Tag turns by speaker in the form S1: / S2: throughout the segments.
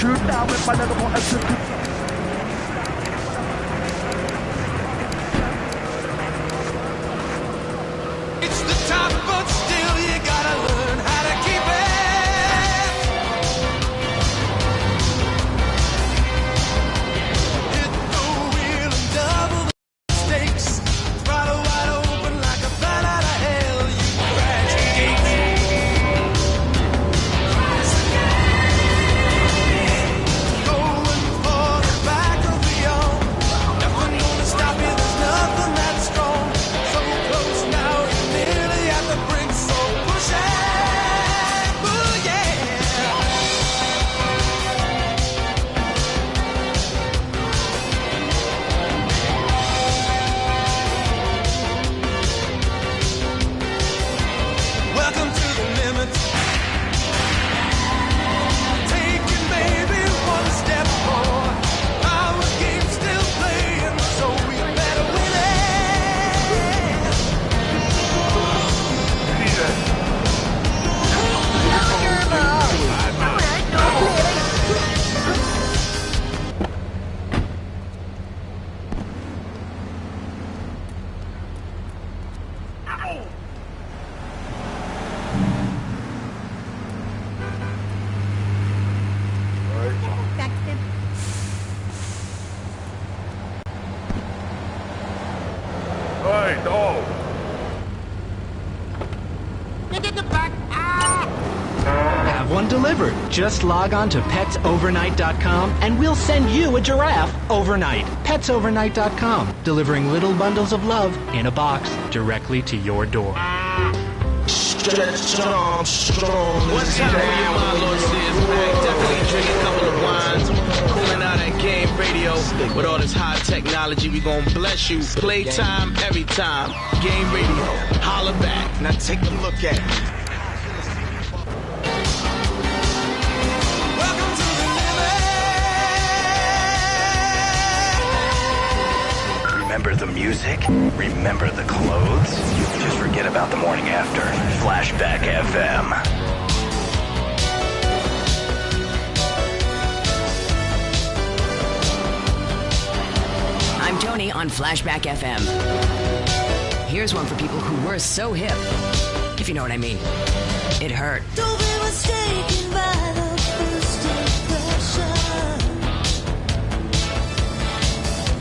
S1: shoot down with my little more execute.
S2: It's the top, but still you gotta learn how to keep it. Hit the wheel and double the stakes. Throttle wide open like a bat out of hell. You crash the gates. Going for the back of the arm. Nothing gonna stop you, there's nothing that strong. So close now, you're nearly at the brink. So push it, oh yeah. Welcome to the limit. Take it maybe one step forward. Our game's still playing, so we better win it.
S1: Hey, dog.
S3: Have one delivered. Just log on to petsovernight.com and we'll send you a giraffe overnight. Petsovernight.com, delivering little bundles of love in a box directly to your door.
S4: Strong. What's happening, my Lord says back. Definitely drink a couple of wines. Cooling out at game radio. With all this high technology, we gon' bless you. Playtime, every time. Game radio. Holla back. Now take a look at it.
S2: Welcome to the limit.
S5: Remember the music? Remember the clothes? Just forget about the morning after. Flashback FM.
S6: I'm Tony on Flashback FM. Here's one for people who were so hip, if you know what I mean. It hurt.
S7: Don't be mistaken by the first impression.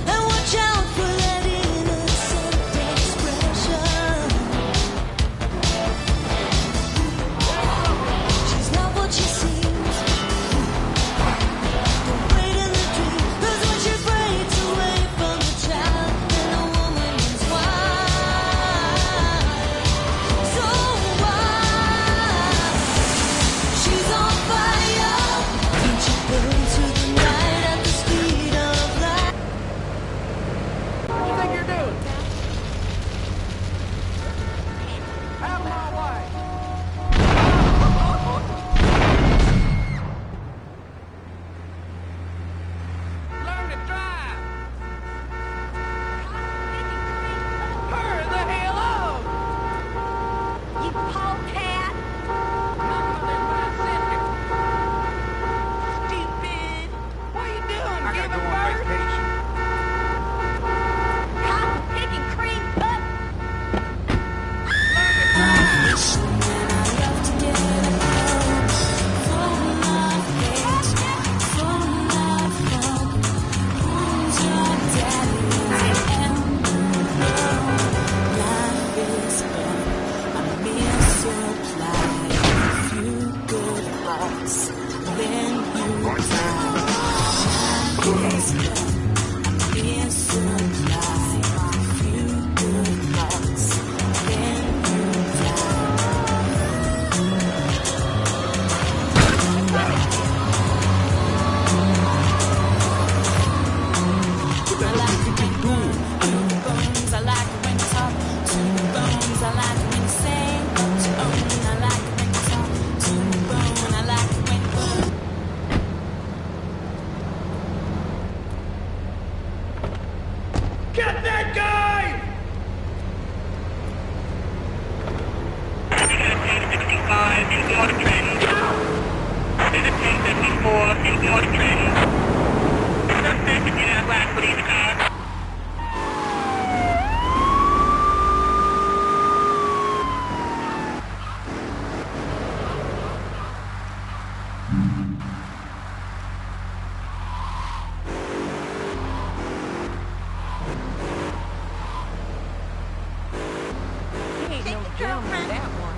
S7: And watch out for that innocent expression. She's not what she seems. Don't wait in the dream. 'Cause when she breaks away from the child, then a woman is wild. So wild. She's on fire. And she burns through the night at the speed of light.
S1: What do you think you're doing? Out of my way. Learn to drive. Hurry the hell up.
S7: You polecat.
S1: Stupid. What are you doing?
S8: I gotta go on vacation.
S7: Cotton picking cream putt.
S1: Get that guy!
S9: 65 to Water Trend.
S1: He ain't no gentleman, that one.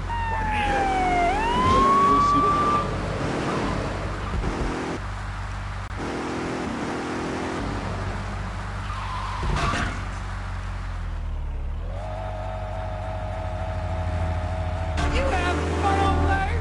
S1: You having fun over there?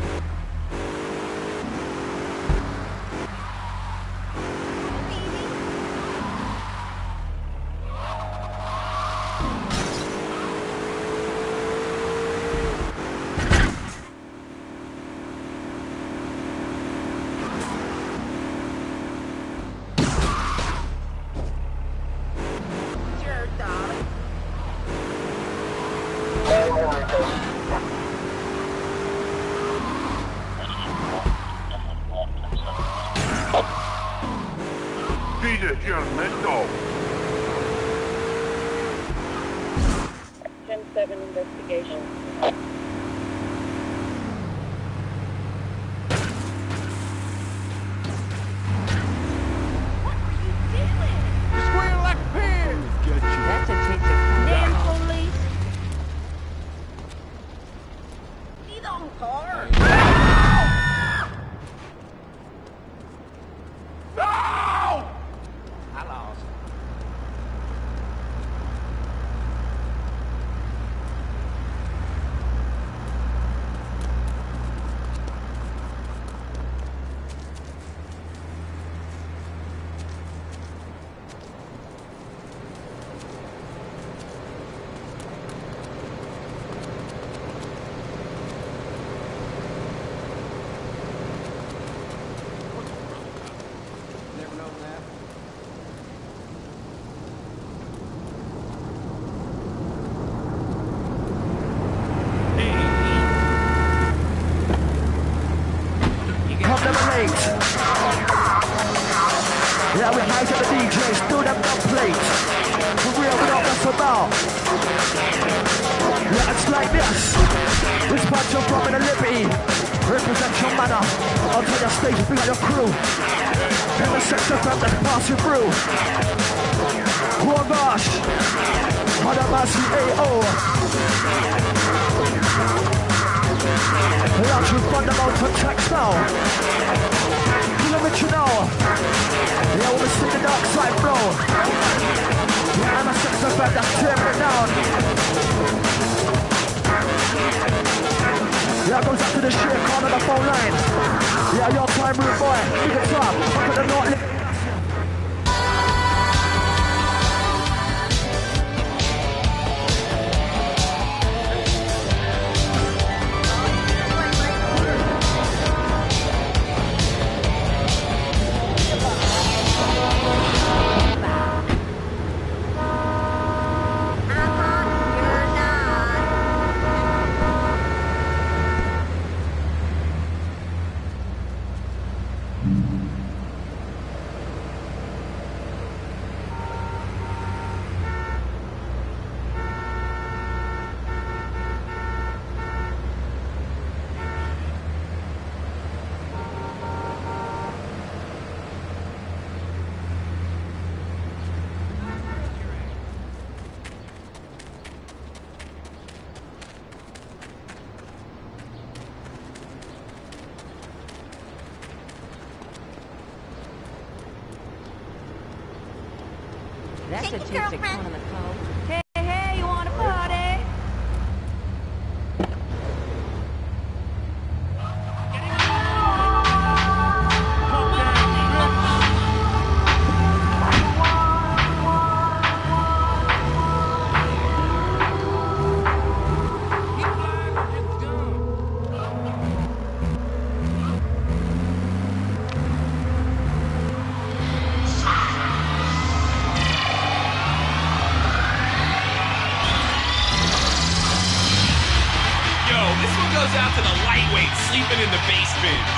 S1: Sure, darling.
S8: Jesus, you're mental.
S9: 10-7 investigation.
S1: Squeal like a pig. That's a tick damn police. He's on car.
S8: No!
S1: I lost. Never known that.
S2: Come never late. Yeah, we high to the DJs, do them complaints. For real, we don't mess about. Yeah, it's like this. This punch you're from in a liberty. Represent your manner. I'll tell your stage, be like your crew. And the sex of them that's passing through. Oh gosh. Hadamasi AO. Launch with fundamental tracks now. Let you know. Yeah, we'll see the dark side, bro. Yeah, I'm a sex offender that's tearing it down. Yeah, goes up to the shit corner of the phone line. Yeah, your time, rude boy. Big it up. Look at the north.
S1: That's a chick that come on the phone. Hey, hey, you want a party?
S10: Out to the lightweight sleeping in the basements.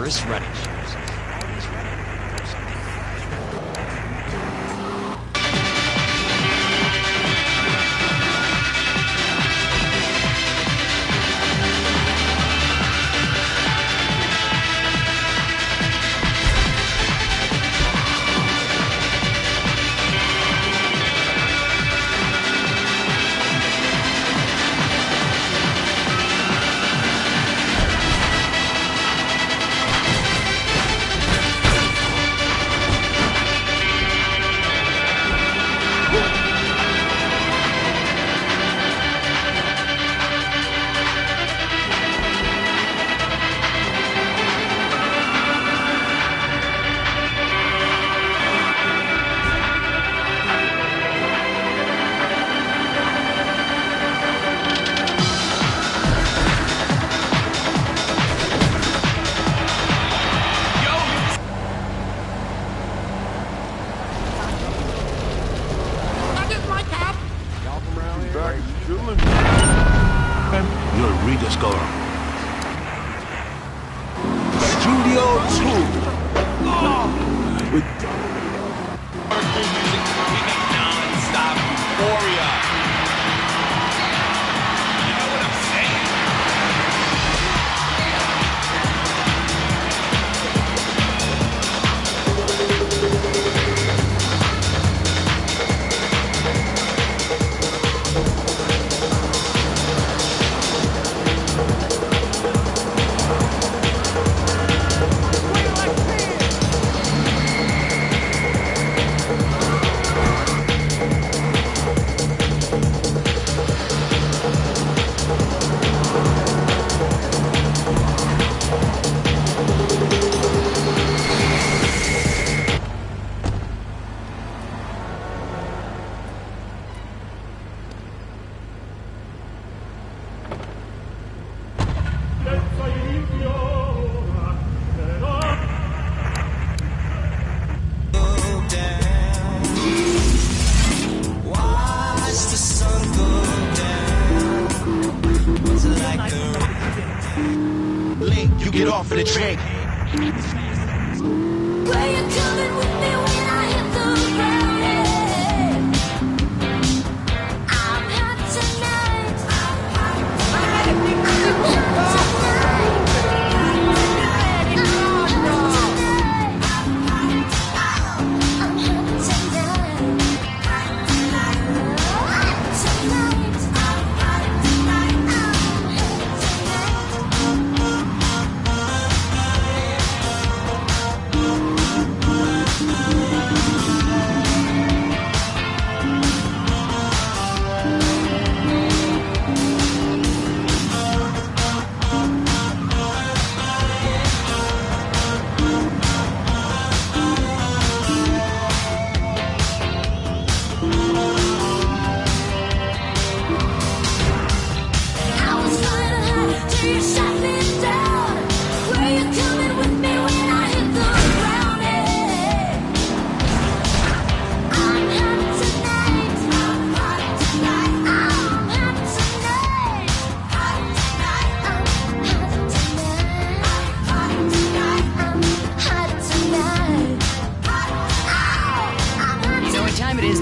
S3: dangerous running shoes.
S8: You'll rediscover.
S2: Studio 2. With
S4: non-stop euphoria. You know what I'm saying?
S2: you get off of the train.
S7: Where you coming with me when I hit the ground? I'm hot tonight. I'm hot tonight.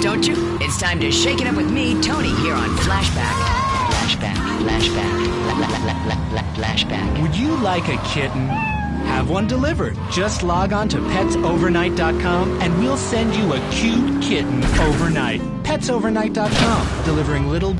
S6: Don't you? It's time to shake it up with me, Tony, here on Flashback. Flashback.
S3: Would you like a kitten? Have one delivered. Just log on to petsovernight.com and we'll send you a cute kitten overnight. Petsovernight.com, delivering little...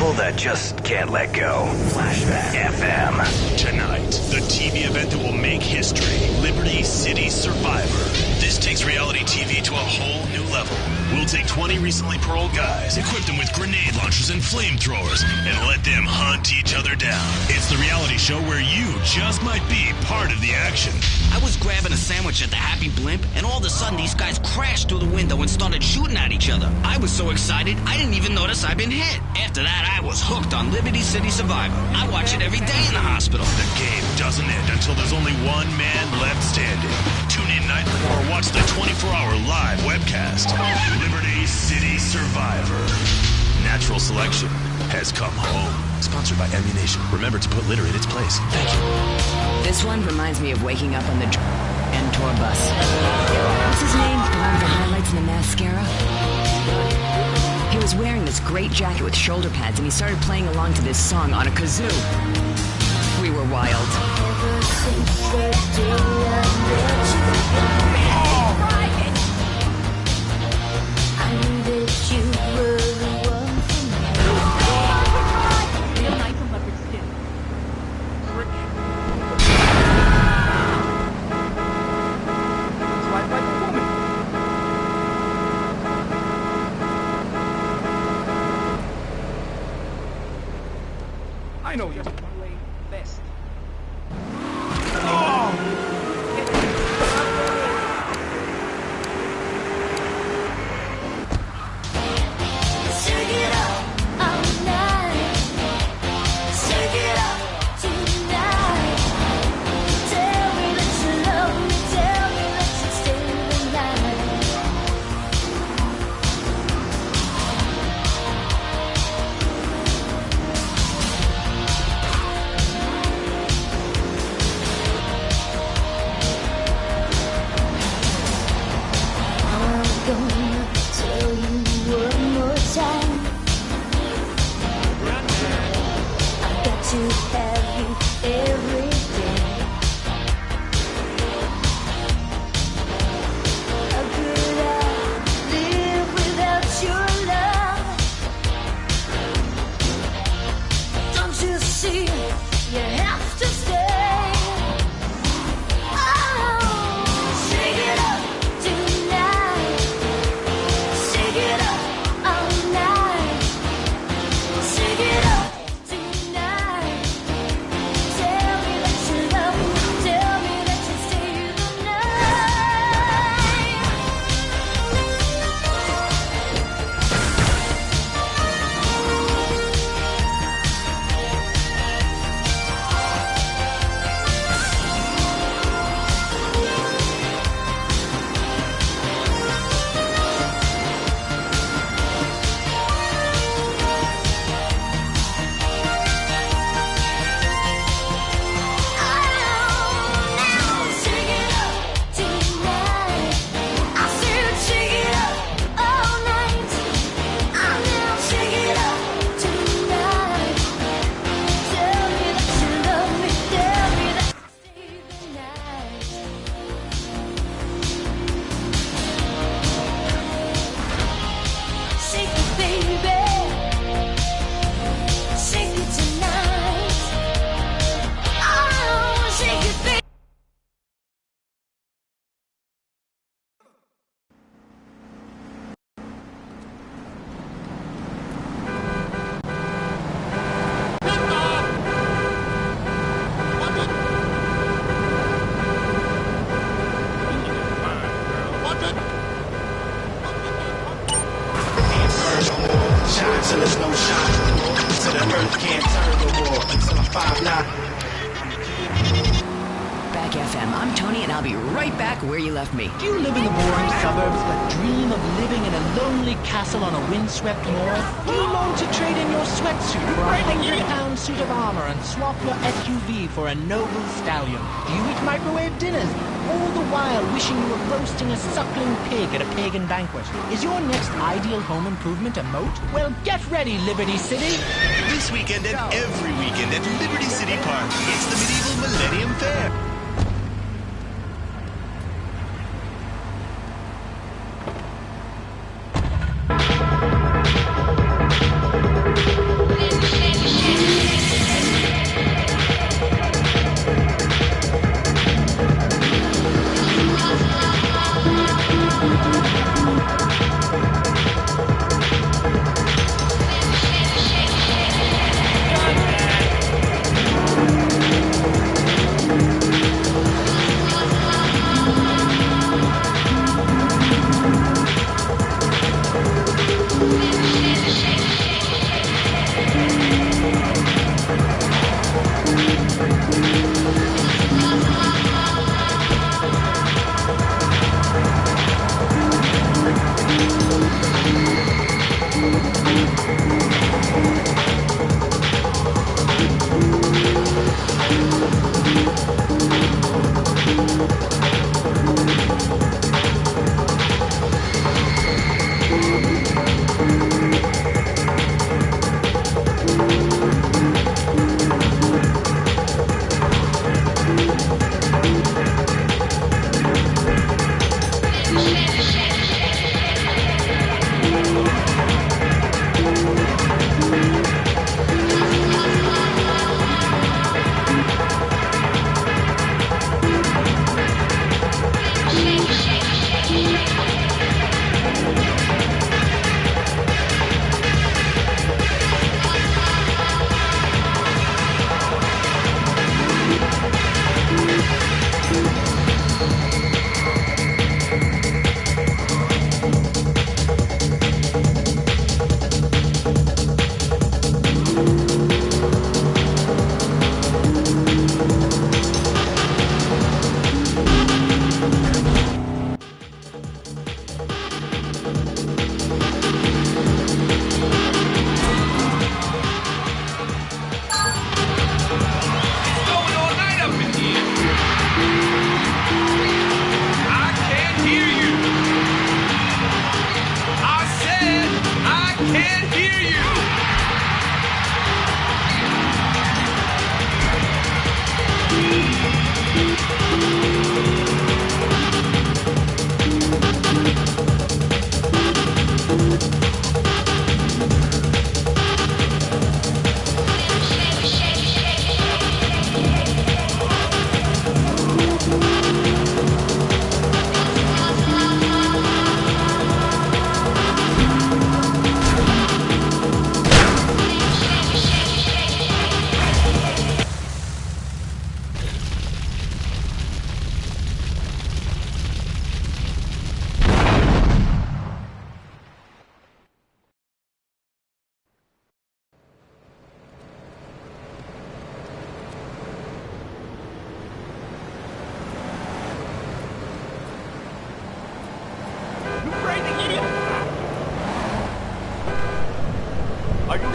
S5: people that just can't let go. Flashback FM.
S9: Tonight, the TV event that will make history. Liberty City Survivor. This takes reality TV to a whole new level. We'll take 20 recently paroled guys, equip them with grenade launchers and flamethrowers, and let them hunt each other down. It's the reality show where you just might be part of the action.
S10: I was grabbing a sandwich at the Happy Blimp, and all of a sudden these guys crashed through the window and started shooting at each other. I was so excited, I didn't even notice I'd been hit. After that, I was hooked on Liberty City Survivor. I watch it every day in the hospital.
S9: The game doesn't end until there's only one man left standing. Tune in nightly or watch the 24-hour live webcast. Liberty City Survivor. Natural selection has come home. Sponsored by Ammunition. Remember to put litter in its place. Thank you.
S6: This one reminds me of waking up on the end tour bus. What's his name? The one with the highlights and the mascara? He was wearing this great jacket with shoulder pads, and he started playing along to this song on a kazoo. We were wild.
S7: Ever since the day I met you, I knew that you were the one for me.
S1: Real nice and leopard skin. Swipe like a woman. I know you play best.
S7: Shake it up all night. Shake it up tonight. Tell me that you love me. Tell me that you stay the night. I'm gonna tell you one more time. I've got to have you every day. How could I live without your love? Don't you see? You have to stay. Oh, shake it up tonight. Shake it up all night. Shake it up tonight. Tell me that you love me. Tell me that you stay the night. Shake it, baby. Shake it tonight. Oh, shake it, baby.
S2: Shine till there's no shine. Till the earth can't turn no more. Until I'm 5'9".
S6: Back FM. I'm Tony, and I'll be right back where you left me.
S3: Do you live in the boring suburbs but dream of living in a lonely castle on a windswept moor? Do you long to trade in your sweatsuit for a 100-pound suit of armor and swap your SUV for a noble stallion? Do you eat microwave dinners, all the while wishing you were roasting a suckling pig at a pagan banquet? Is your next ideal home improvement a moat? Well, get ready, Liberty City.
S9: This weekend and every weekend at Liberty City Park, it's the Medieval Millennium Fair.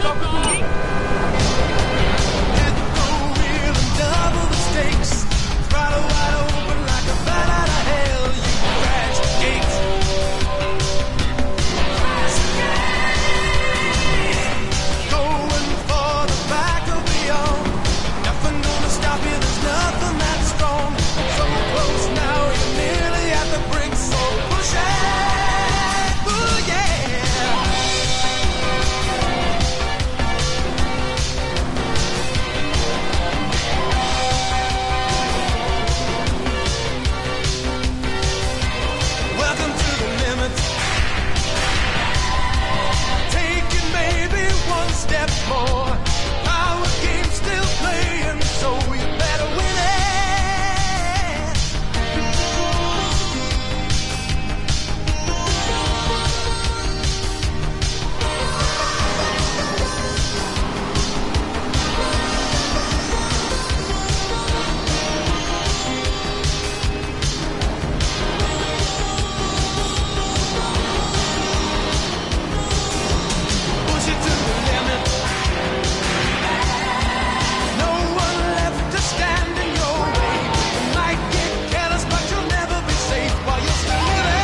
S1: talking to me?
S2: Hit the wheel and double the stakes. Throttle wide open like a bat out of hell. You crash the gates. Going for the back of beyond. Nothing gonna stop you. There's nothing that strong. So close now, you're nearly at the brink. So push it. Ooh, yeah. Welcome to the limit. Take it maybe one step more. Our game's still playing, so you better win it. Push it to the limit. No one left to stand in your way. You might get careless, but you'll never be safe while you're still living.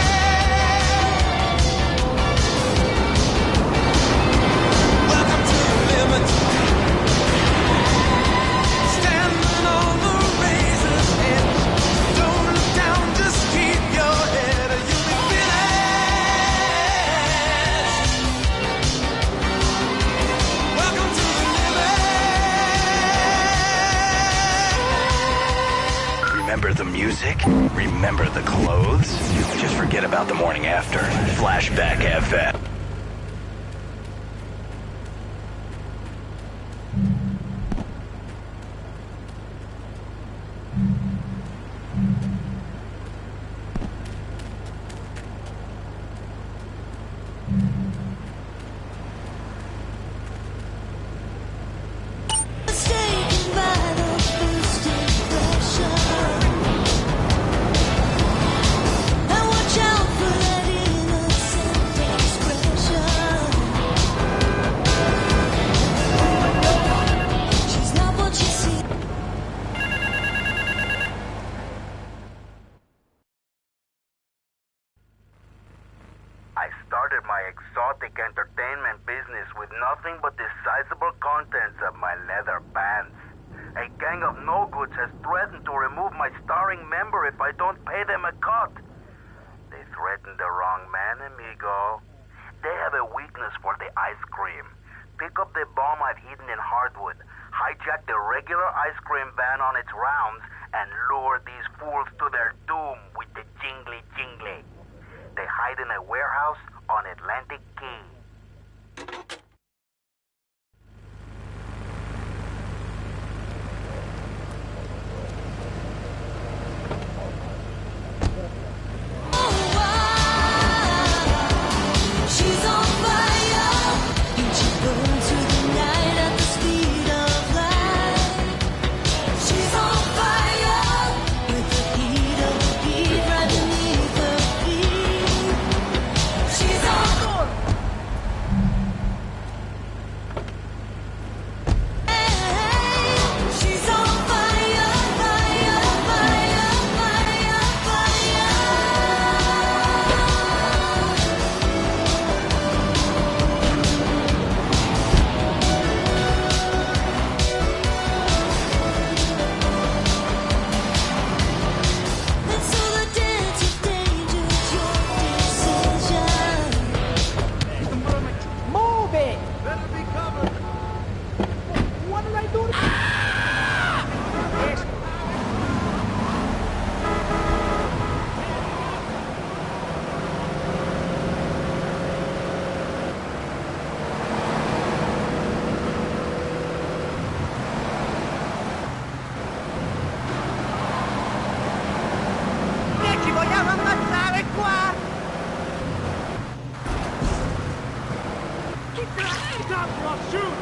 S2: Welcome to the limit. Standing on the razor's edge. Don't look down, just keep your head or you'll be finished. Welcome to the limit.
S5: Remember the music? Remember the clothes? Just forget about the morning after. Flashback FM.
S7: Mistaken by the first impression. And watch out for that innocent expression. She's not what you see.
S11: I started my exotic entertainment business with nothing but the sizable contents of my leather pants. A gang of no-goods has threatened to remove my starring member if I don't pay them a cut. They threatened the wrong man, amigo. They have a weakness for the ice cream. Pick up the bomb I've hidden in hardwood, hijack the regular ice cream van on its rounds, and lure these fools to their doom with the jingly jingly. They hide in a warehouse on Atlantic Key.
S7: She's on fire. And she burns through the night at the speed of light. She's on fire with the heat of the beat right beneath her feet. She's on. She's on fire, fire, fire, fire, fire. And so the dance of danger's your decision.
S1: Move it! Better be covered. What did I do? Yes. Ci vogliamo ammazzare qua! Keep your hands up or I'll shoot!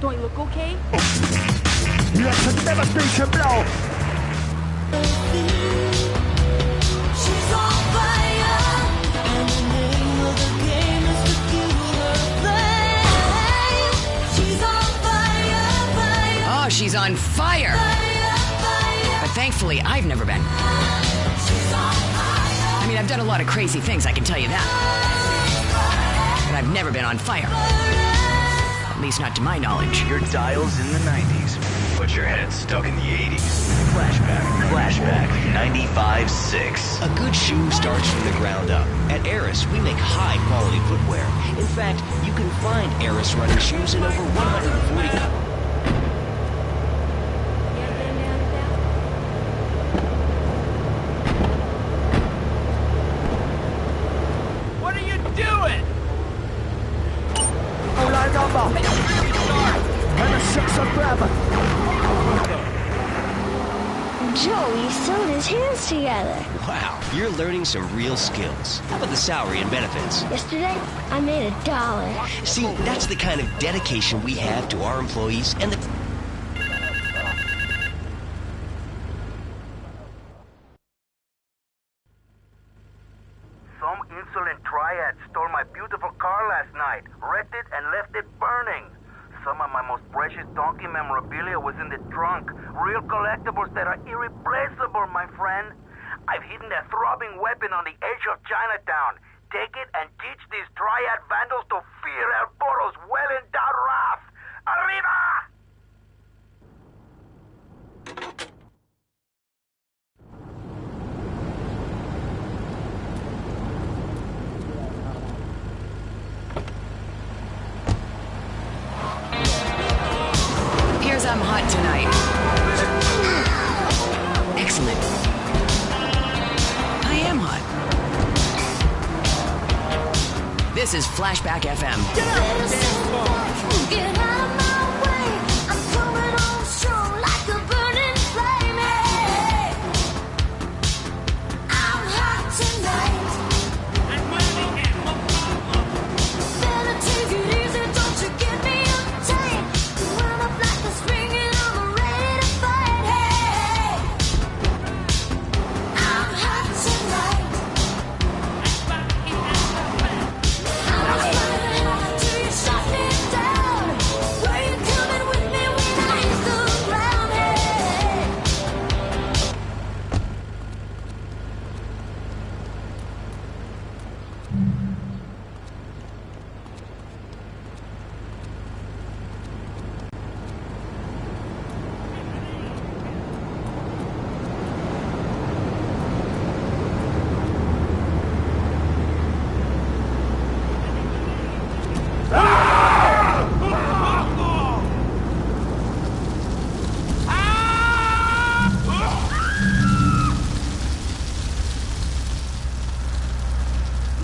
S1: Don't you look okay?
S2: Let the devastation blow!
S7: She's on fire, and the name of the game is to fuel her flame. She's on fire, fire.
S6: Oh, she's on fire. But thankfully, I've never been. I mean, I've done a lot of crazy things, I can tell you that. But I've never been on fire. At least not to my knowledge.
S5: Your dial's in the 90s, but your head's stuck in the 80s. Flashback 95.6.
S12: A good shoe starts from the ground up. At Eris, we make high-quality footwear. In fact, you can find Eris running shoes in over 140 countries.
S7: Joey sewed his hands together.
S12: Wow, you're learning some real skills. How about the salary and benefits?
S7: Yesterday, I made $1.
S12: See, that's the kind of dedication we have to our employees and the...
S11: Some insolent triad stole my beautiful car last night, wrecked it, and left it burning. Some of my most precious donkey memorabilia was in the trunk. Real collectibles that are irreplaceable, my friend. I've hidden a throbbing weapon on the edge of Chinatown. Take it and teach these triad vandals to fear El Poro's well-endowed wrath. Arriba!
S6: Appears I'm hot tonight. Excellent. I am hot. This is Flashback FM.
S7: Get out of my way. I'm coming on strong like a burning flame. Hey, I'm hot tonight. Better take it easy, don't you get me uptight. Run up like a spring and I'm ready to fight. Hey, I'm hot tonight. Till you shut me down. Where you coming with me when I hit the ground? Hey.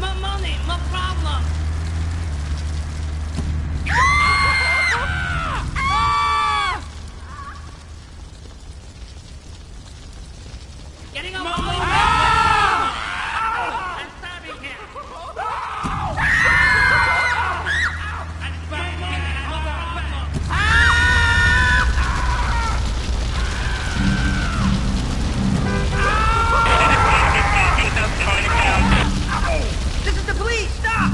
S1: My money, my problem. Getting up. I'm stabbing him. This is the police. Stop.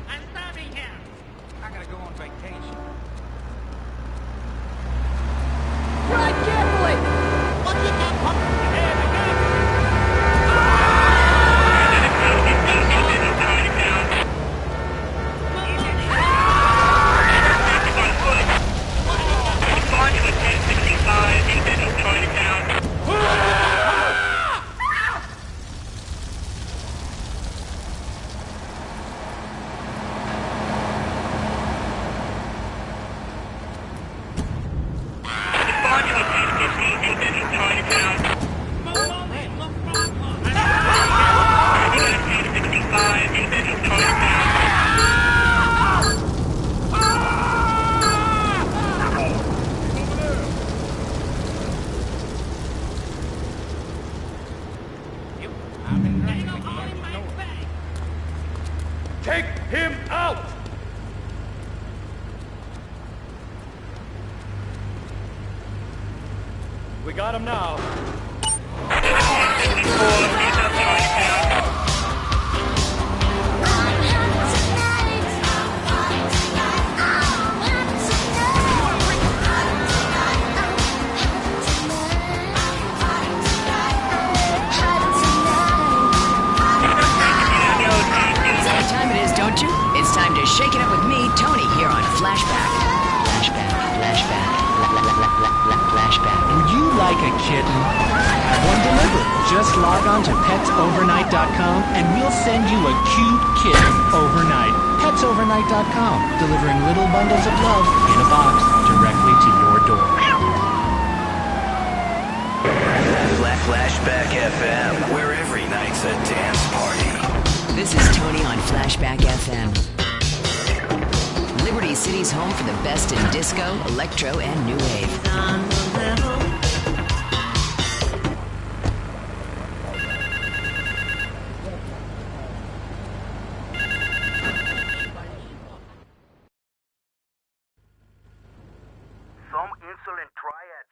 S1: I'm stabbing him. I gotta go on vacation. Ride carefully. Look at that pump. Hey, the gun.
S2: On to a 1065,
S13: We got him now.
S6: It's time to shake it up with me, Tony, here on Flashback. Flashback.
S3: Would you like a kitten? Have one delivered. Just log on to petsovernight.com and we'll send you a cute kitten overnight. Petsovernight.com, delivering little bundles of love in a box directly to your door.
S5: Flashback FM, where every night's a dance party.
S6: This is Tony on Flashback FM. Liberty City's home for the best in disco, electro, and new wave.
S11: Some insolent triads.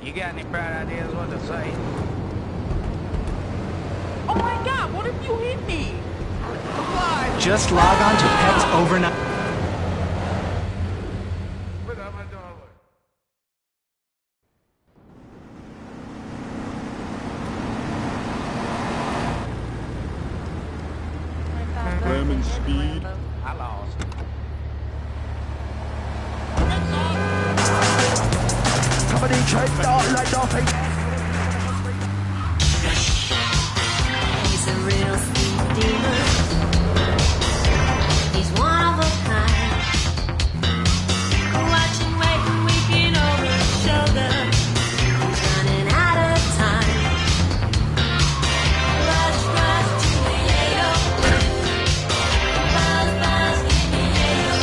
S14: You got any bright ideas what to say?
S1: Oh my god, what if you hit me? Why?
S3: Just log on to Pets Overnight.
S8: Lemon speed.
S14: I lost.
S2: Somebody check out like nothing.
S7: He's a real speed demon. He's one of a kind. Watching, waiting, weeping over his shoulder. He's running out of time. Rush, rush to the yayo. Buzz, buzz, give me yayo.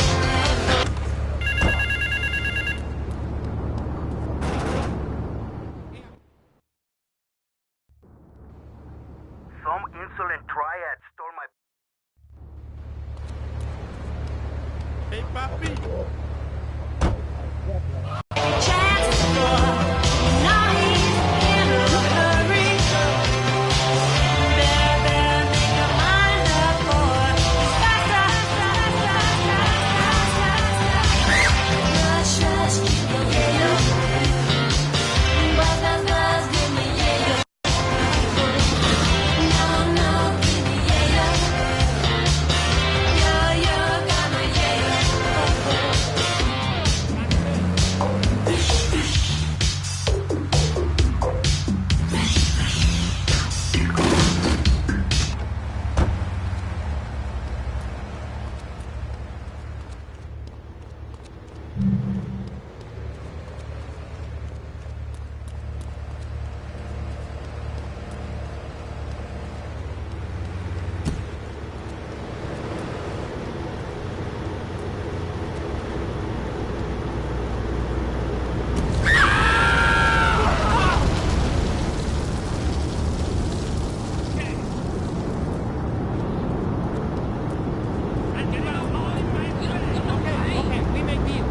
S11: Some insolent triad stole my...
S8: Hey, papi.
S7: Chance for now he's in a hurry. Better make your mind up for faster. Rush, rush, give me yayo. Buzz, buzz, buzz, give me yayo. No, no, give me yayo. Yo, yo, got my yayo.
S1: Okay, we make deal.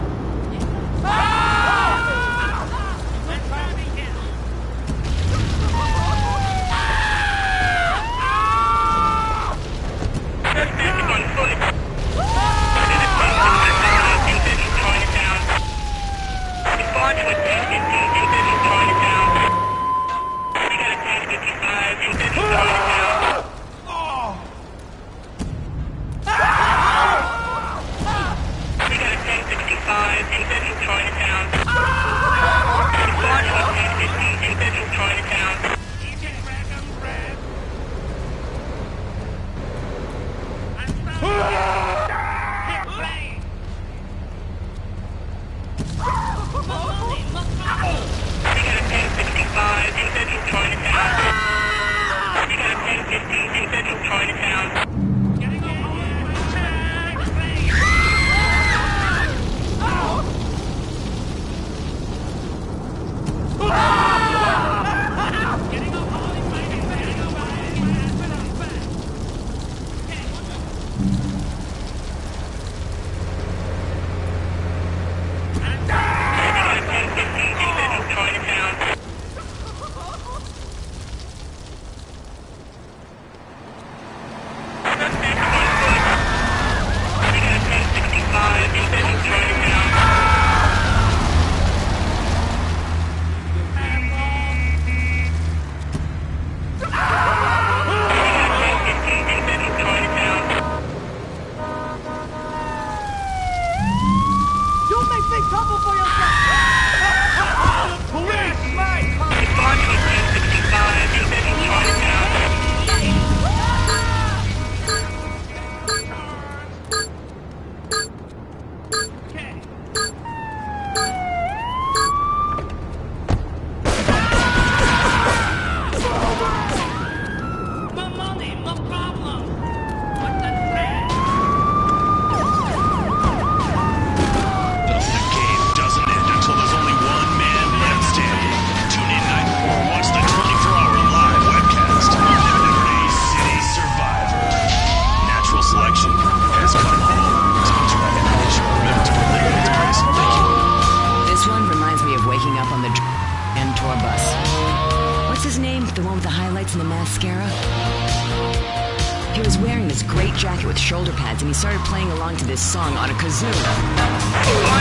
S6: He was wearing this great jacket with shoulder pads, and he started playing along to this song on a kazoo.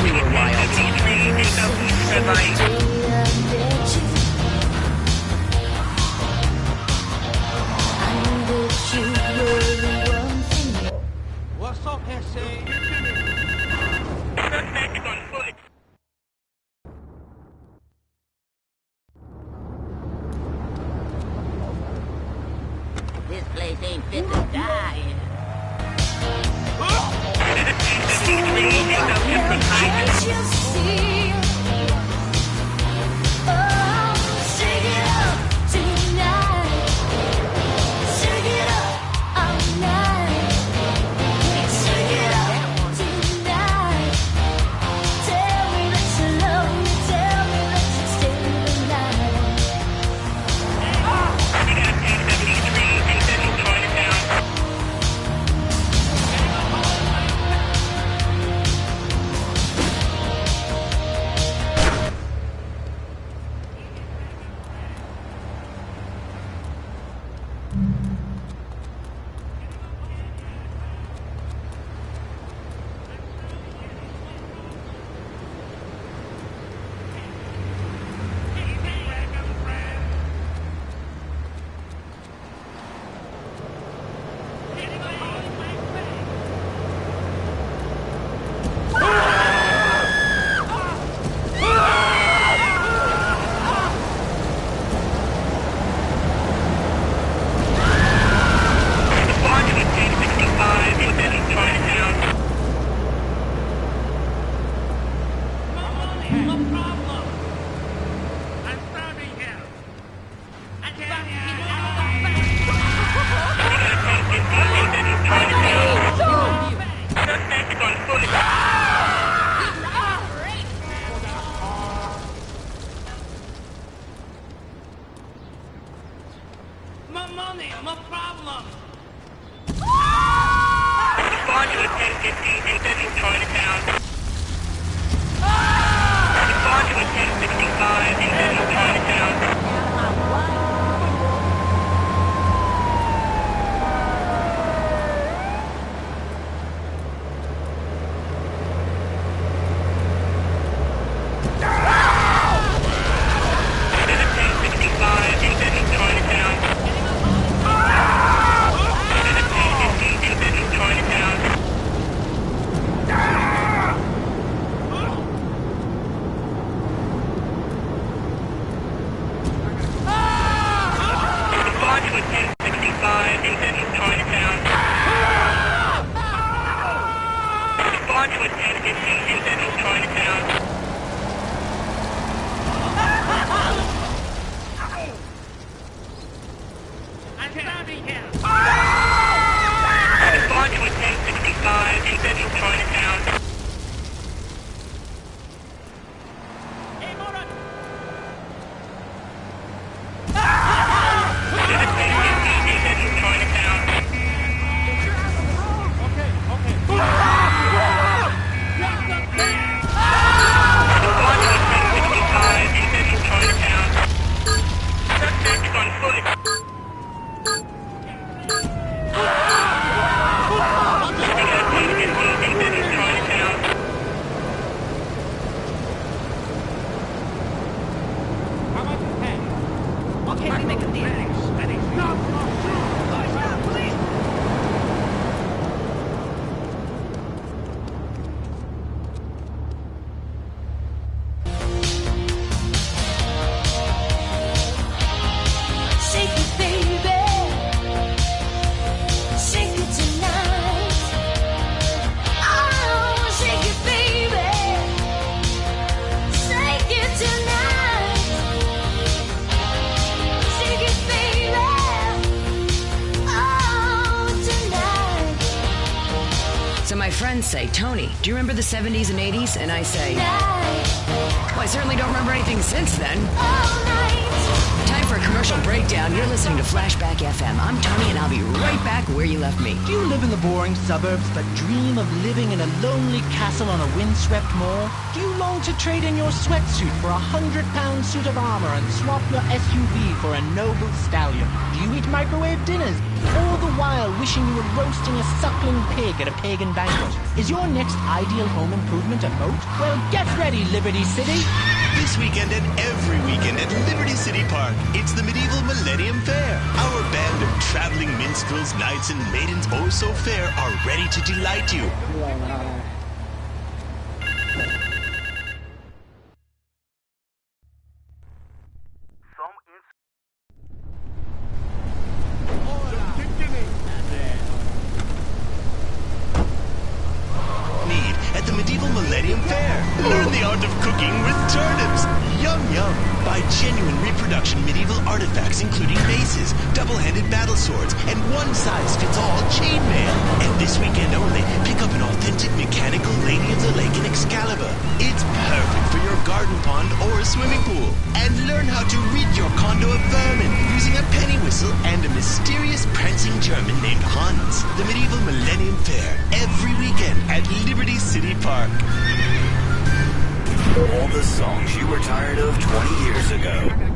S6: We were wild.
S14: What's up, Hesse?
S1: This place ain't fit to die in.
S7: Can't you see? Oh, shake it up tonight. Shake it up all night. Shake it up tonight. Tell me that you love me. Tell me that you stay the night.
S14: My money, my problem.
S2: Respond to a 1015 in Central Chinatown. Respond to a 1065 in Central Chinatown.
S6: say, Tony, do you remember the 70s and 80s? And I say, well, I certainly don't remember anything since then. Time for a commercial breakdown. You're listening to Flashback FM. I'm Tony, and I'll be right back where you left me.
S3: Do you live in the boring suburbs but dream of living in a lonely castle on a windswept moor? Do you long to trade in your sweatsuit for a £100 suit of armor and swap your SUV for a noble stallion? Do you eat microwave dinners, all the while wishing you were roasting a suckling pig at a pagan banquet? Is your next ideal home improvement a moat? Well, get ready, Liberty City!
S9: This weekend and every weekend at Liberty City Park, it's the Medieval Millennium Fair. Our band of traveling minstrels, knights, and maidens oh so fair are ready to delight you. Need at the Medieval Millennium Fair. Learn the art of cooking with turnips. Yum yum. Buy genuine reproduction medieval artifacts including maces, double-handed battle swords, and one-size-fits-all chainmail. And this weekend only, pick up an authentic mechanical Lady of the Lake in Excalibur. It's perfect for your garden pond or a swimming pool. And learn how to rid your condo of vermin using a penny whistle and a mysterious prancing German named Hans. The Medieval Millennium Fair, every weekend at Liberty City Park.
S5: All the songs you were tired of 20 years ago.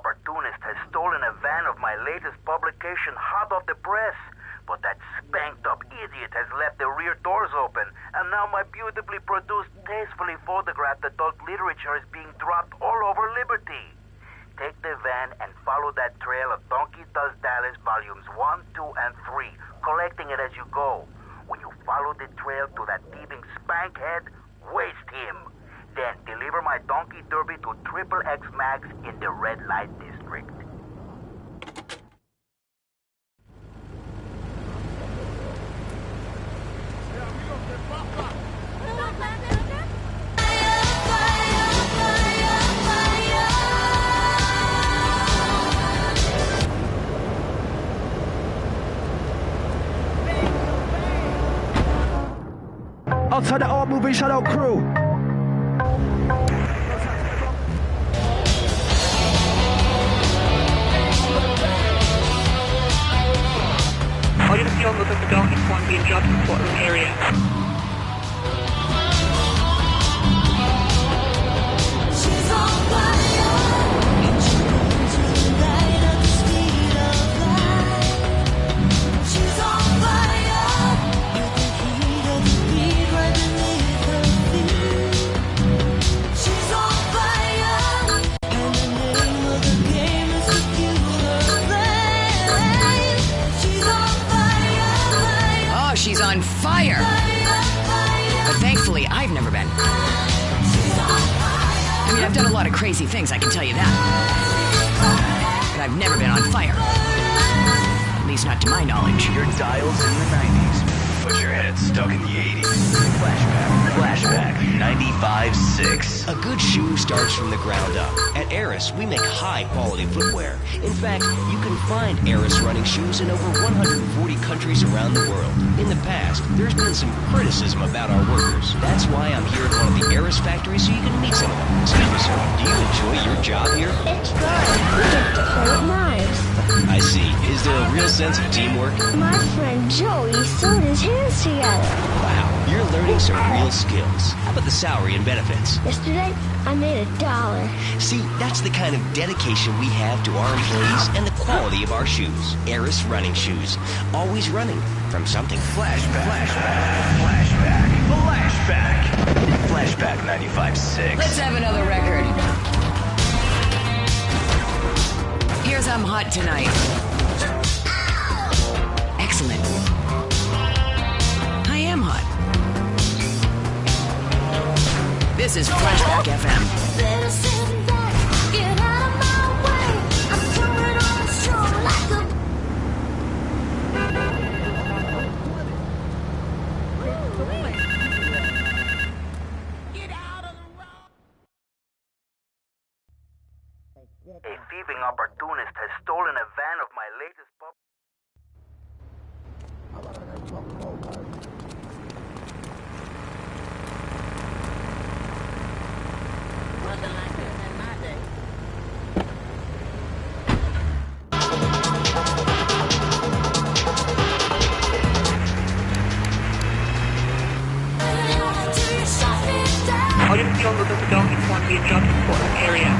S11: opportunist has stolen a van of my latest publication hot off the press. But that spanked-up idiot has left the rear doors open, and now my beautifully produced, tastefully photographed adult literature is being dropped all over Liberty. Take the van and follow that trail of Donkey Does Dallas volumes 1, 2, and 3, collecting it as you go. When you follow the trail to that thieving spankhead, waste him. Then deliver my Donkey Derby to XXX Max in the red light district.
S13: Outside the art moving shadow crew.
S15: All units dealing with the Donkey Kong being dropped in the courtroom area.
S6: She's on fire. But thankfully, I've never been. I mean, I've done a lot of crazy things, I can tell you that. But I've never been on fire. At least not to my knowledge.
S5: Your dial's in the 90s, but your head's stuck in the 80s. Flashback. Flashback 95.6.
S12: A good shoe starts from the ground up. At Eris, we make high-quality footwear. In fact, you can find Eris running shoes in over 140 countries around the world. In the past, there's been some criticism about our workers. That's why I'm here at one of the Eris factories so you can meet some of them. Excuse me, sir. Do you enjoy your job here?
S7: It's good. We get to play with knives.
S12: I see. Is there a real sense of teamwork?
S7: My friend Joey sewed his hands together.
S12: Wow, you're learning some real skills. How about the salary and benefits?
S7: Yesterday, I made $1.
S12: See, that's the kind of dedication we have to our employees and the quality of our shoes. Eris running shoes. Always running from something.
S5: Flashback 95.6.
S6: Let's have another record. Here's I'm Hot Tonight. Excellent. I am hot. This is Flashback FM.
S7: Better sit back, get out of my way. I'm coming on strong like a...
S11: A thieving opportunist has stolen a van of my latest pup.
S1: Nothing like this in my day.
S15: All units be on the Donkey Kong being jumped in the area.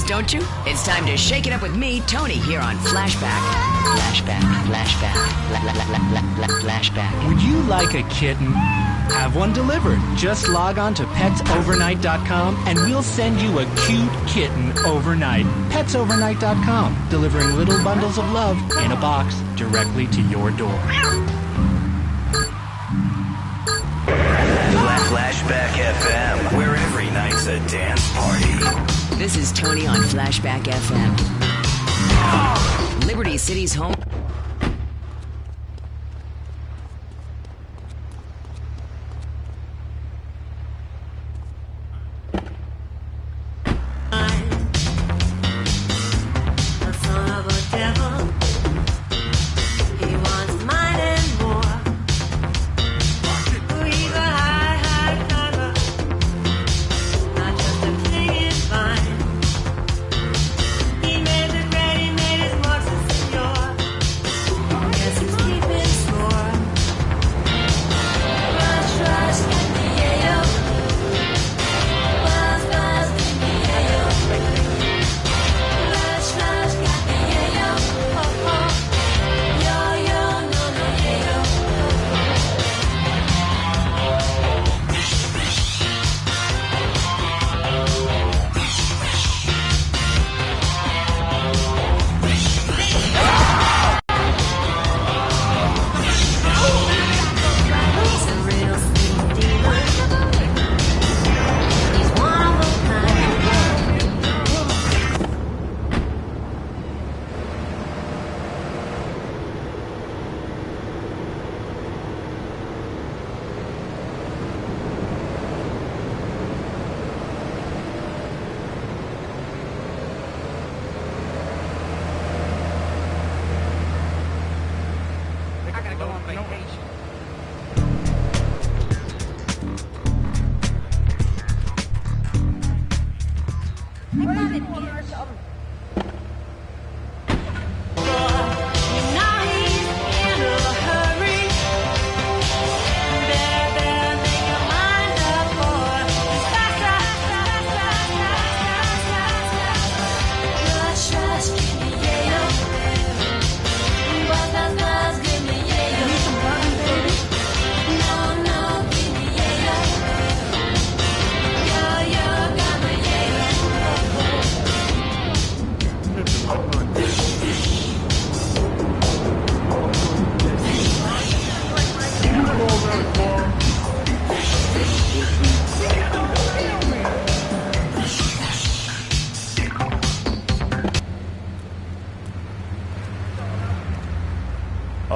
S6: Don't you? It's time to shake it up with me, Tony, here on Flashback.
S3: Flashback. Would you like a kitten? Have one delivered. Just log on to petsovernight.com and we'll send you a cute kitten overnight. Petsovernight.com, delivering little bundles of love in a box directly to your door.
S5: Flashback FM, where every night's a dance party.
S6: This is Tony on Flashback FM. Liberty City's home.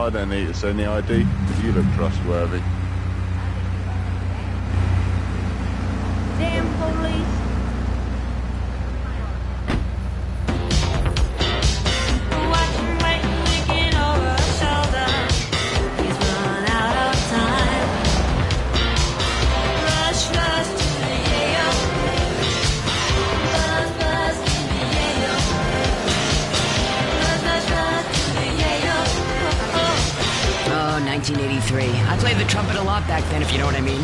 S8: I don't need to send the ID. You look trustworthy.
S1: Damn police.
S6: Oh, 1983. I played the trumpet a lot back then, if you know what I mean.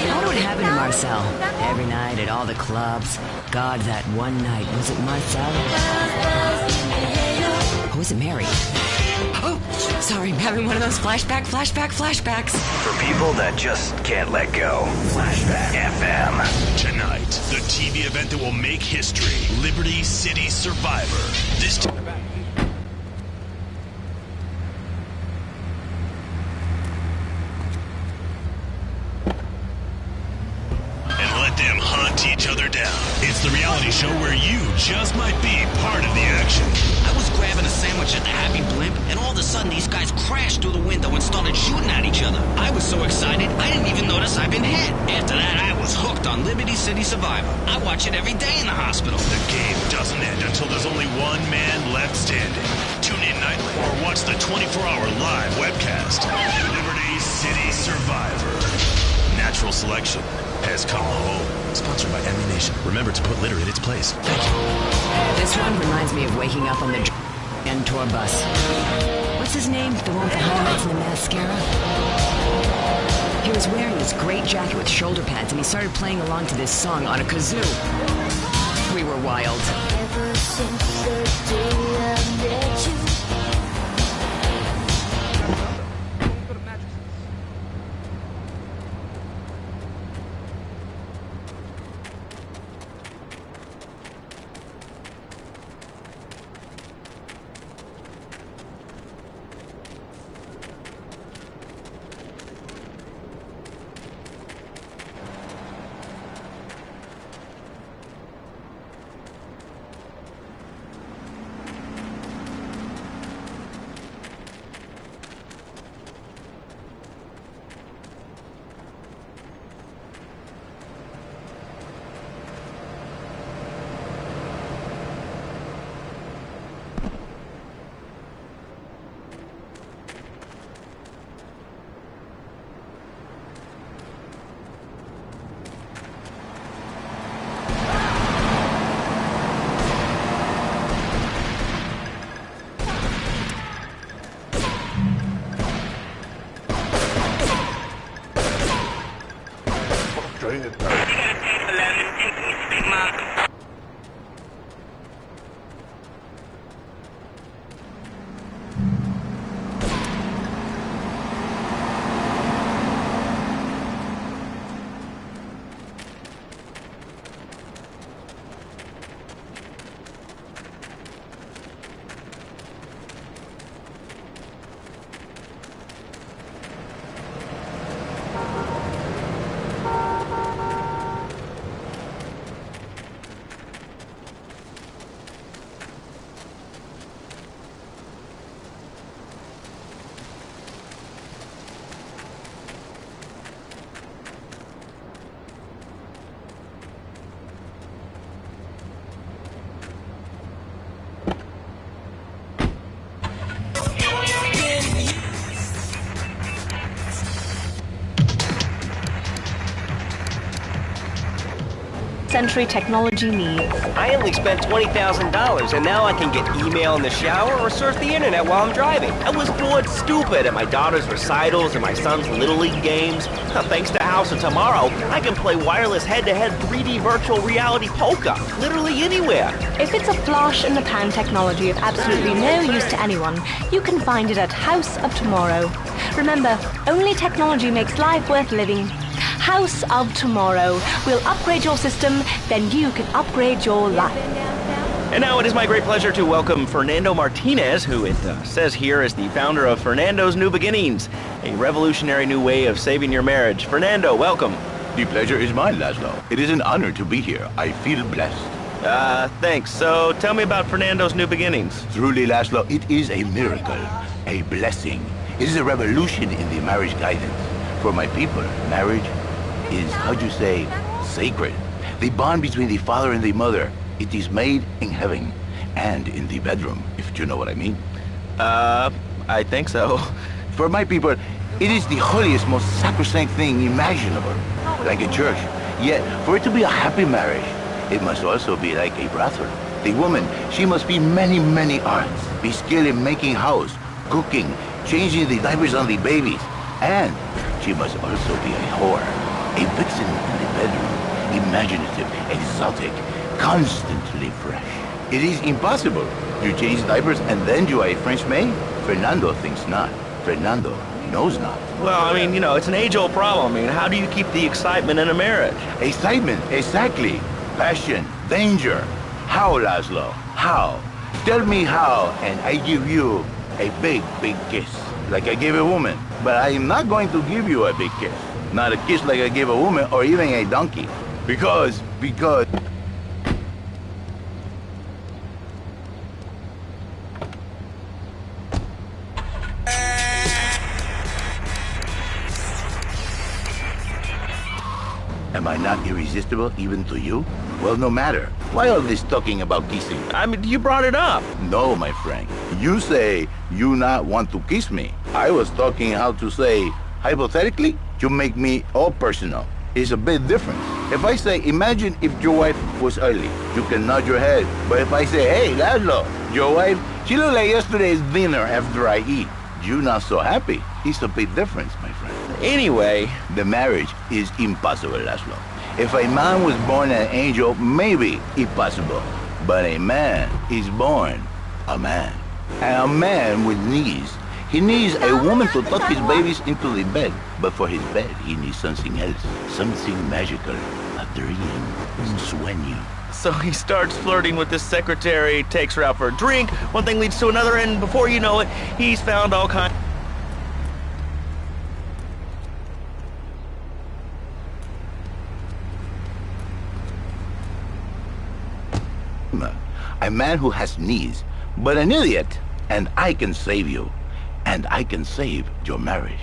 S6: I wonder what happened to Marcel. Every night at all the clubs. God, that one night. Was it Marcel? Or was it Mary? Oh, sorry, I'm having one of those flashbacks.
S5: For people that just can't let go. Flashback FM.
S9: Tonight, the TV event that will make history. Liberty City Survivor. This them hunt each other down. It's the reality show where you just might be part of the action.
S10: I was grabbing a sandwich at the Happy Blimp, and all of a sudden these guys crashed through the window and started shooting at each other. I was so excited, I didn't even notice I'd been hit. After that, I was hooked on Liberty City Survivor. I watch it every day in the hospital.
S9: The game doesn't end until there's only one man left standing. Tune in nightly or watch the 24-hour live webcast. Liberty City Survivor. Natural selection has come home. Sponsored by Ammunition. Remember to put litter in its place. Thank you.
S6: This one reminds me of waking up on the end tour bus. What's his name? The one with the highlights and the mascara? He was wearing this great jacket with shoulder pads, and he started playing along to this song on a kazoo. We were wild.
S7: Ever since the day I met you.
S16: Century technology needs.
S12: I only spent $20,000, and now I can get email in the shower or surf the internet while I'm driving. I was bored stupid at my daughter's recitals and my son's Little League games. Thanks to House of Tomorrow, I can play wireless head-to-head 3D virtual reality poker, literally anywhere.
S16: If it's a flash in the pan technology of absolutely no use to anyone, you can find it at House of Tomorrow. Remember, only technology makes life worth living. House of Tomorrow. We'll upgrade your system, then you can upgrade your life.
S12: And now it is my great pleasure to welcome Fernando Martinez, who it says here is the founder of Fernando's New Beginnings, a revolutionary new way of saving your marriage. Fernando, welcome.
S17: The pleasure is mine, Laszlo. It is an honor to be here. I feel blessed.
S4: Thanks. So, tell me about Fernando's new beginnings.
S17: Truly, Laszlo, it is a miracle, a blessing. It is a revolution in the marriage guidance. For my people, marriage is, how'd you say, sacred. The bond between the father and the mother, it is made in heaven and in the bedroom, if you know what I mean.
S4: I think so.
S17: For my people, it is the holiest, most sacrosanct thing imaginable, like a church. Yet, for it to be a happy marriage, it must also be like a brothel. The woman, she must be many, many arts, be skilled in making house, cooking, changing the diapers on the babies, and she must also be a whore, a vixen in the bedroom, imaginative, exotic, constantly fresh. It is impossible. You change diapers and then you are a French maid? Fernando thinks not. Fernando knows not.
S4: Well, I mean, you know, it's an age-old problem. I mean, how do you keep the excitement in a marriage?
S17: Excitement, exactly. Passion, danger. How, Laszlo? How? Tell me how, and I give you a big, big kiss, like I gave a woman. But I am not going to give you a big kiss. Not a kiss like I gave a woman or even a donkey. Because... Am I not irresistible even to you? Well, no matter. Why all this talking about kissing?
S4: I mean, you brought it up.
S17: No, my friend. You say you not want to kiss me. I was talking how to say, hypothetically, you make me all personal. It's a bit different. If I say, imagine if your wife was early, you can nod your head. But if I say, hey, Laszlo, your wife, she looked like yesterday's dinner after I eat. You not so happy. It's a big difference, my friend.
S4: Anyway,
S17: the marriage is impossible, Laszlo. If a man was born an angel, maybe it's possible. But a man is born a man. And a man with knees. He needs a woman to tuck his babies into the bed. But for his bed, he needs something else. Something magical. A dream. Un sueño.
S4: So he starts flirting with this secretary, takes her out for a drink, one thing leads to another, and before you know it, he's found all kinds...
S17: A man who has knees, but an idiot, and I can save you. And I can save your marriage.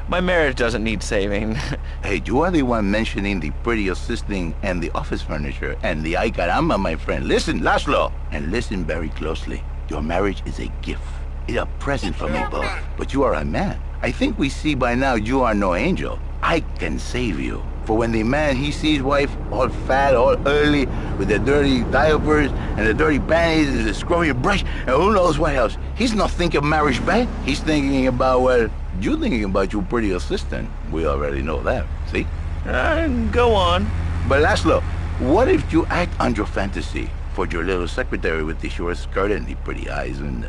S4: My marriage doesn't need saving.
S17: Hey, you are the one mentioning the pretty assisting and the office furniture and the ay caramba, my friend. Listen, Laszlo, and listen very closely. Your marriage is a gift. It's a present from above. But you are a man. I think we see by now you are no angel. I can save you. For when the man, he sees wife all fat, all early, with the dirty diapers and the dirty panties and the scrubby brush, and who knows what else, he's not thinking marriage back. He's thinking about, well, you're thinking about your pretty assistant. We already know that, see?
S4: Go on.
S17: But Laszlo, what if you act on your fantasy for your little secretary with the short skirt and the pretty eyes and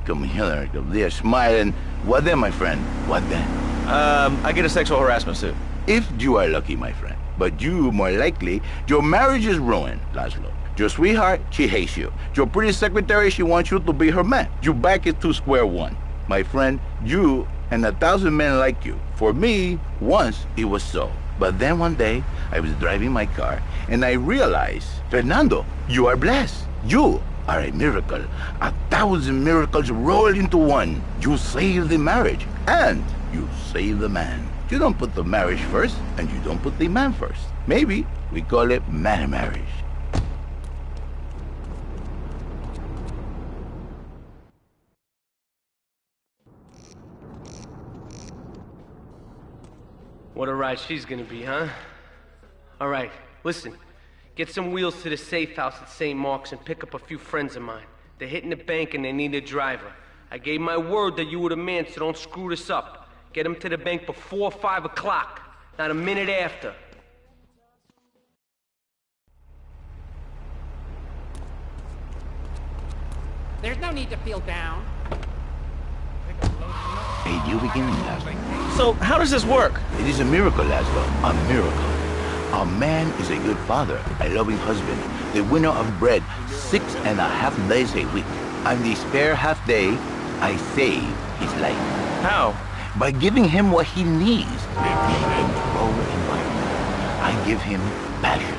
S17: come here, come there, smiling? What then, my friend? What then?
S4: I get a sexual harassment suit.
S17: If you are lucky, my friend. But you, more likely, your marriage is ruined, Laszlo. Your sweetheart, she hates you. Your pretty secretary, she wants you to be her man. You back it to square one. My friend, you and 1,000 men like you. For me, once it was so. But then one day, I was driving my car, and I realized, Fernando, you are blessed. You are a miracle. 1,000 miracles rolled into one. You save the marriage, and you save the man. You don't put the marriage first, and you don't put the man first. Maybe we call it man marriage.
S18: What a ride she's gonna be, huh? All right, listen. Get some wheels to the safe house at St. Mark's and pick up a few friends of mine. They're hitting the bank and they need a driver. I gave my word that you were the man, so don't screw this up. Get them to the bank before 5 o'clock, not a minute after.
S14: There's no need to feel down.
S17: A new beginning, Laszlo.
S4: So, how does this work?
S17: It is a miracle, Laszlo. A miracle. A man is a good father, a loving husband, the winner of bread 6.5 days a week. On the spare half day, I save his life.
S4: How?
S17: By giving him what he needs in a controlled environment. I give him passion.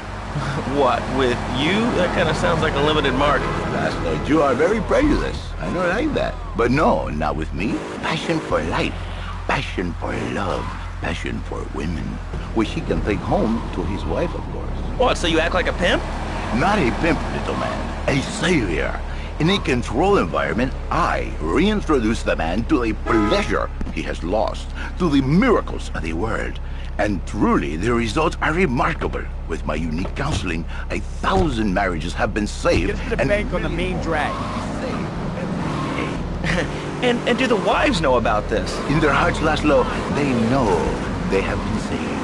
S19: What, with you? That kind of sounds like a limited market.
S17: Laszlo, you are very prejudiced. I don't like that. But no, not with me. Passion for life. Passion for love. Passion for women. Which he can take home to his wife, of course.
S19: What, so you act like a pimp?
S17: Not a pimp, little man. A savior. In a controlled environment, I reintroduce the man to the pleasure he has lost, to the miracles of the world. And truly, the results are remarkable. With my unique counseling, 1,000 marriages have been saved.
S20: Get to the bank on the main drag.
S19: And do the wives know about this?
S17: In their hearts, Laszlo, they know they have been saved.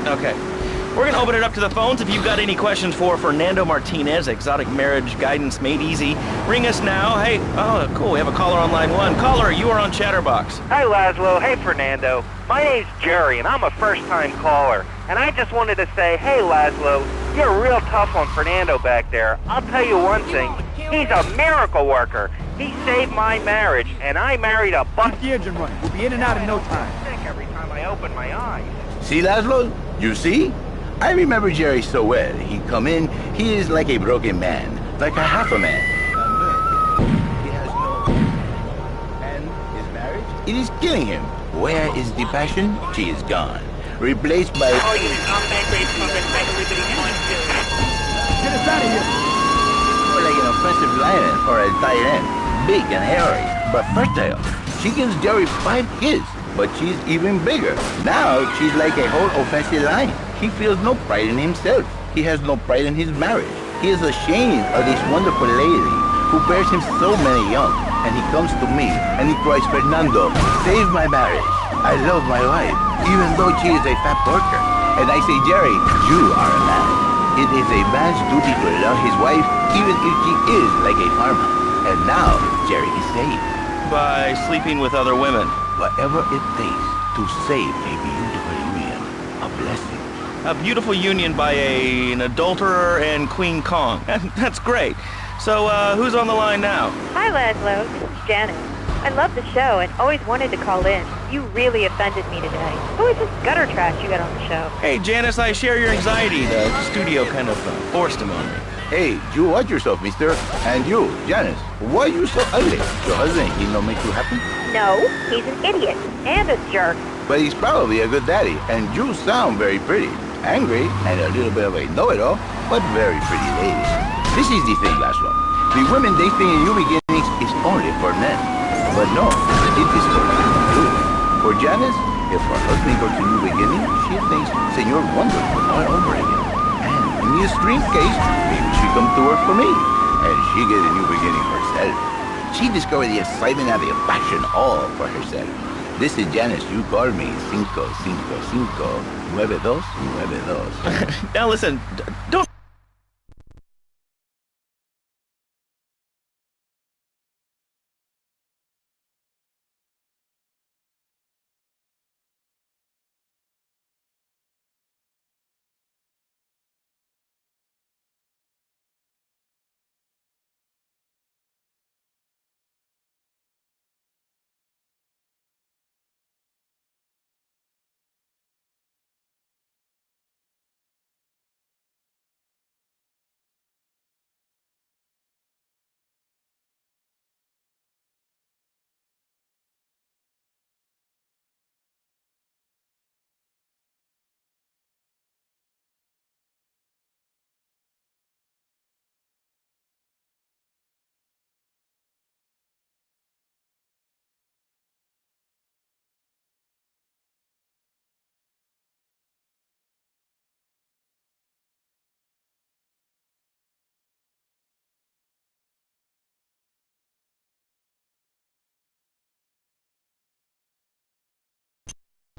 S19: Okay. We're gonna open it up to the phones. If you've got any questions for Fernando Martinez, Exotic Marriage Guidance Made Easy, ring us now. Hey, oh, cool, we have a caller on line 1. Caller, you are on Chatterbox.
S21: Hi, Laszlo. Hey, Fernando. My name's Jerry, and I'm a first-time caller. And I just wanted to say, hey, Laszlo, you're real tough on Fernando back there. I'll tell you one thing. He's a miracle worker. He saved my marriage, and I married a
S20: Keep the engine running. We'll be in and out in no time.
S21: sick every time I open my eyes.
S17: See, Laszlo? You see? I remember Jerry so well. He come in, he is like a broken man, like a half a man. He has no... And his marriage? It is killing him. Where is the passion? She is gone. Replaced by...
S20: Get us out of here!
S17: More like an offensive lion or a tight end. Big and hairy, but fertile. She gives Jerry 5 kids, but she's even bigger. Now she's like a whole offensive lion. He feels no pride in himself. He has no pride in his marriage. He is ashamed of this wonderful lady who bears him so many young. And he comes to me and he cries, Fernando, save my marriage. I love my wife, even though she is a fat porker. And I say, Jerry, you are a man. It is a man's duty to love his wife, even if she is like a farmhouse. And now, Jerry is saved.
S19: By sleeping with other women.
S17: Whatever it takes to save a beautiful union. A blessing.
S19: A beautiful union by an adulterer and Queen Kong. That's great. So, who's on the line now?
S22: Hi, Laszlo. This is Janice. I love the show and always wanted to call in. You really offended me today. Who is this gutter trash you got on the show?
S19: Hey, Janice, I share your anxiety. The studio kind of forced him on me.
S17: Hey, you watch yourself, mister. And you, Janice, why are you so ugly? Your husband, he don't make you happy?
S22: No, he's an idiot and a jerk.
S17: But he's probably a good daddy, and you sound very pretty. Angry, and a little bit of a know-it-all, but very pretty lady. This is the thing, Laszlo. The women they think in New Beginnings is only for men. But no, it is for you too. For Janice, if her husband goes to New Beginnings, she thinks Senor Wonderful all over again. And in the extreme case, maybe she come to work for me, and she get a new beginning herself. She discovered the excitement and the passion all for herself. This is Janice. You call me 555-9292.
S19: Now listen, don't...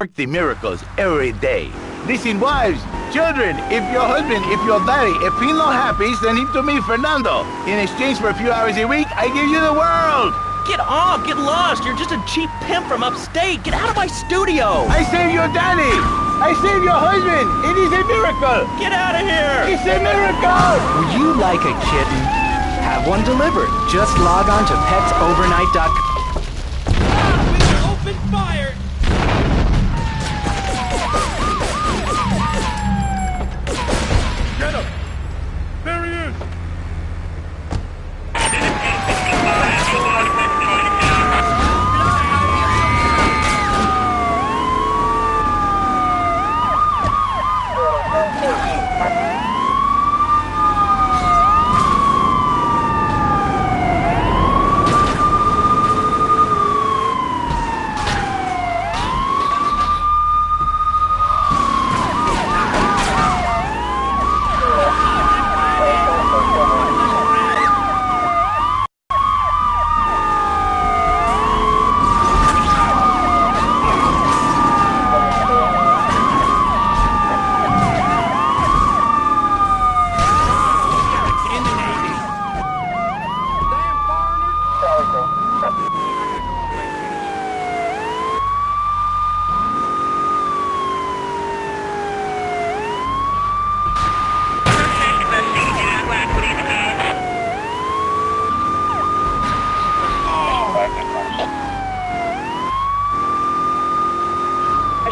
S17: Work the miracles every day. Listen, wives, children, if your husband, if your daddy, if he's not happy, send him to me, Fernando. In exchange for a few hours a week, I give you the world.
S19: Get off! Get lost! You're just a cheap pimp from upstate! Get out of my studio!
S17: I saved your daddy! I saved your husband! It is a miracle!
S19: Get out of here!
S17: It's a miracle!
S3: Would you like a kitten? Have one delivered. Just log on to petsovernight.com.
S1: Open fire! Get him!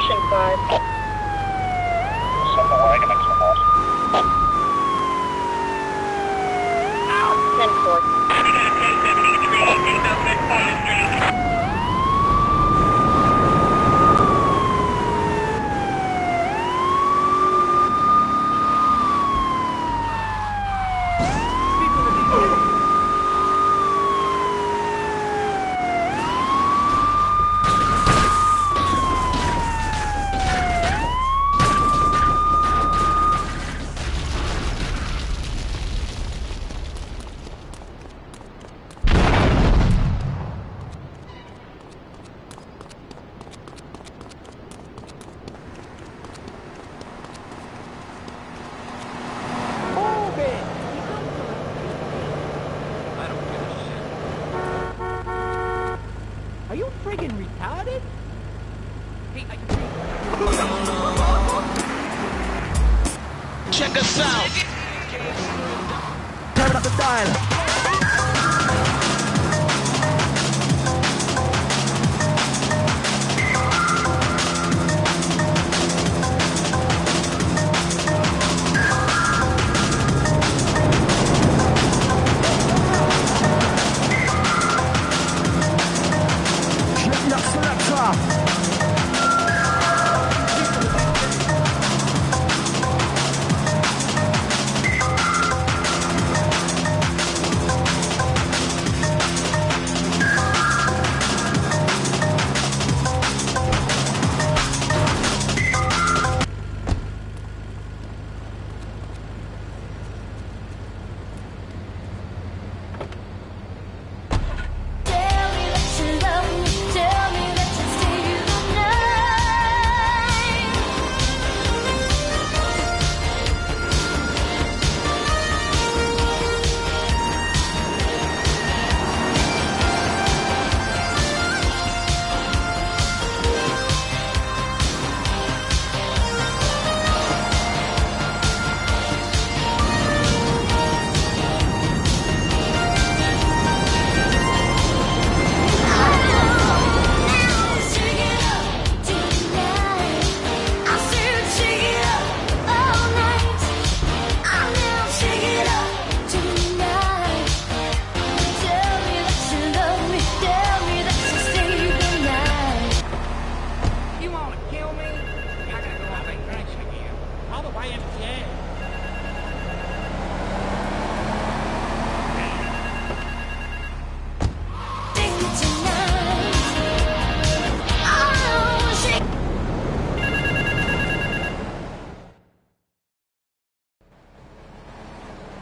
S15: Ocean 5.
S2: Send the wagon next to us.
S15: 10-4.
S20: Are you friggin' retarded? Hey,
S4: Check us out.
S20: turn up the dial.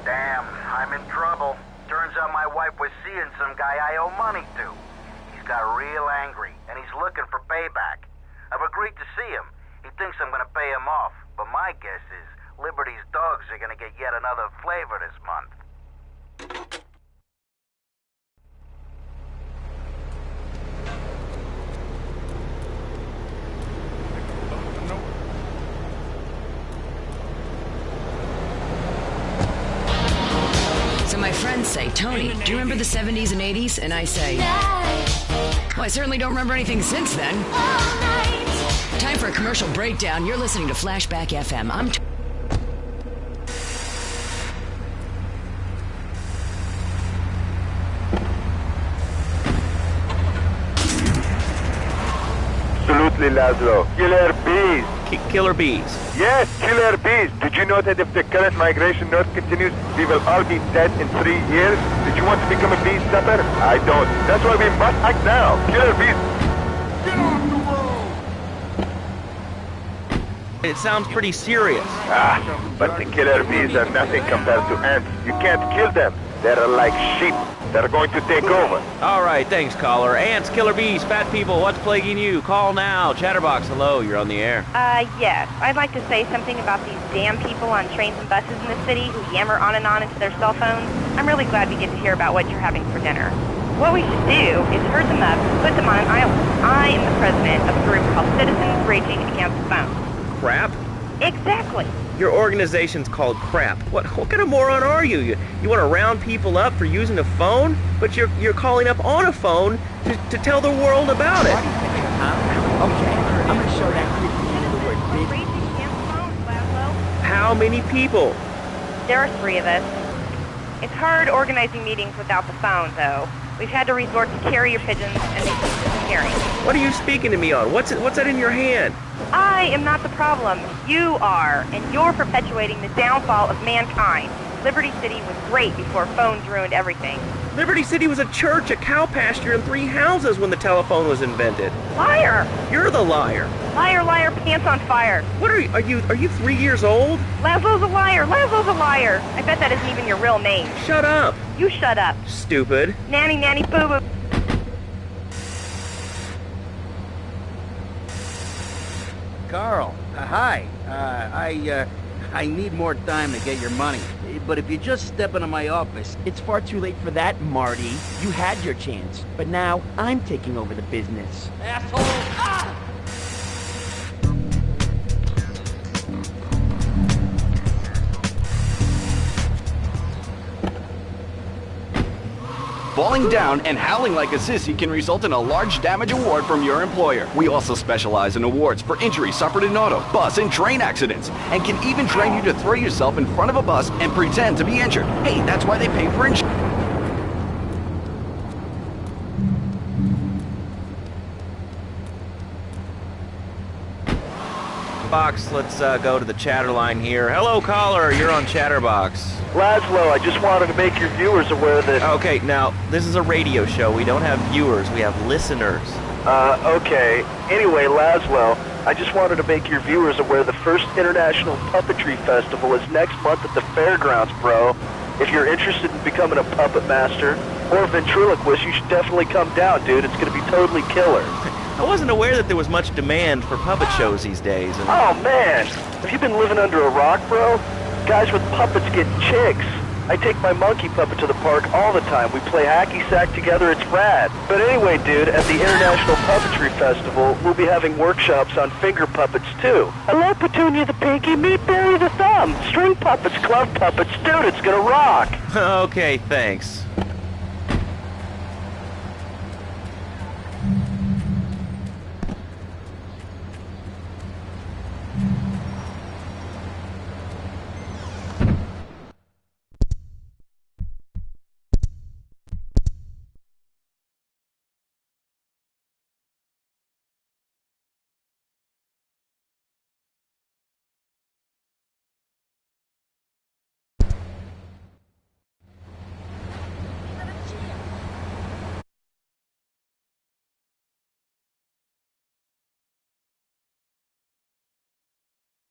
S11: Damn, I'm in trouble. Turns out my wife was seeing some guy I owe money to. He's got real angry, and he's looking for payback. I've agreed to see him. He thinks I'm gonna pay him off, but my guess is Liberty's dogs are gonna get yet another flavor this month.
S6: So my friends say, Tony, do you remember the 70s and 80s? And I say, well, I certainly don't remember anything since then. Time for a commercial breakdown. You're listening to Flashback FM. I'm
S2: Absolutely, Laszlo. Killer bees.
S19: Killer bees.
S2: Yes, killer bees. Did you know that if the current migration north continues, we will all be dead in 3 years? Did you want to become a bee stepper? I don't. That's why we must act now. Killer bees. Get off the road!
S19: It sounds pretty serious.
S2: But the killer bees are nothing compared to ants. You can't kill them. They're like sheep. They're going to take over.
S19: All right, thanks, caller. Ants, killer bees, fat people, what's plaguing you? Call now. Chatterbox, hello, you're on the air.
S22: Yes. I'd like to say something about these damn people on trains and buses in the city who yammer on and on into their cell phones. I'm really glad we get to hear about what you're having for dinner. What we should do is herd them up, put them on an island. I am the president of a group called Citizens Raging Against the Phone.
S19: Crap?
S22: Exactly.
S19: Your organization's called Crap. What kind of moron are you? You want to round people up for using a phone? But you're calling up on a phone to tell the world about it.
S20: Okay, I'm gonna show that creep
S19: How many people?
S22: There are 3 of us. It's hard organizing meetings without the phone, though. We've had to resort to carrier pigeons, and they keep disappearing.
S19: What are you speaking to me on? What's that in your hand?
S22: I am not the problem. You are, and you're perpetuating the downfall of mankind. Liberty City was great before phones ruined everything.
S19: Liberty City was a church, a cow pasture, and 3 houses when the telephone was invented.
S22: Liar!
S19: You're the liar.
S22: Liar, liar, pants on fire.
S19: What are you 3 years old?
S22: Laszlo's a liar, Laszlo's a liar. I bet that isn't even your real name.
S19: Shut up.
S22: You shut up.
S19: Stupid.
S22: Nanny, nanny, boo-boo.
S8: Carl, hi. I need more time to get your money. But if you just step into my office...
S20: It's far too late for that, Marty. You had your chance. But now, I'm taking over the business. Asshole! Ah!
S13: Falling down and howling like a sissy can result in a large damage award from your employer. We also specialize in awards for injuries suffered in auto, bus, and train accidents, and can even train you to throw yourself in front of a bus and pretend to be injured. Hey, that's why they pay for insurance.
S19: Box, let's go to the chatter line here. Hello, caller. You're on Chatterbox.
S2: Laszlo, I just wanted to make your viewers aware that...
S19: Okay, now, this is a radio show. We don't have viewers. We have listeners.
S2: Okay. Anyway, Laszlo, I just wanted to make your viewers aware the first International Puppetry Festival is next month at the fairgrounds, bro. If you're interested in becoming a puppet master or a ventriloquist, you should definitely come down, dude. It's going to be totally killer.
S19: I wasn't aware that there was much demand for puppet shows these days. And...
S2: Oh, man. Have you been living under a rock, bro? Guys with puppets get chicks. I take my monkey puppet to the park all the time. We play hacky sack together. It's rad. But anyway, dude, at the International Puppetry Festival, we'll be having workshops on finger puppets, too. Hello, Petunia the Pinky. Meet Barry the Thumb. String puppets, glove puppets. Dude, it's gonna rock.
S19: Okay, thanks.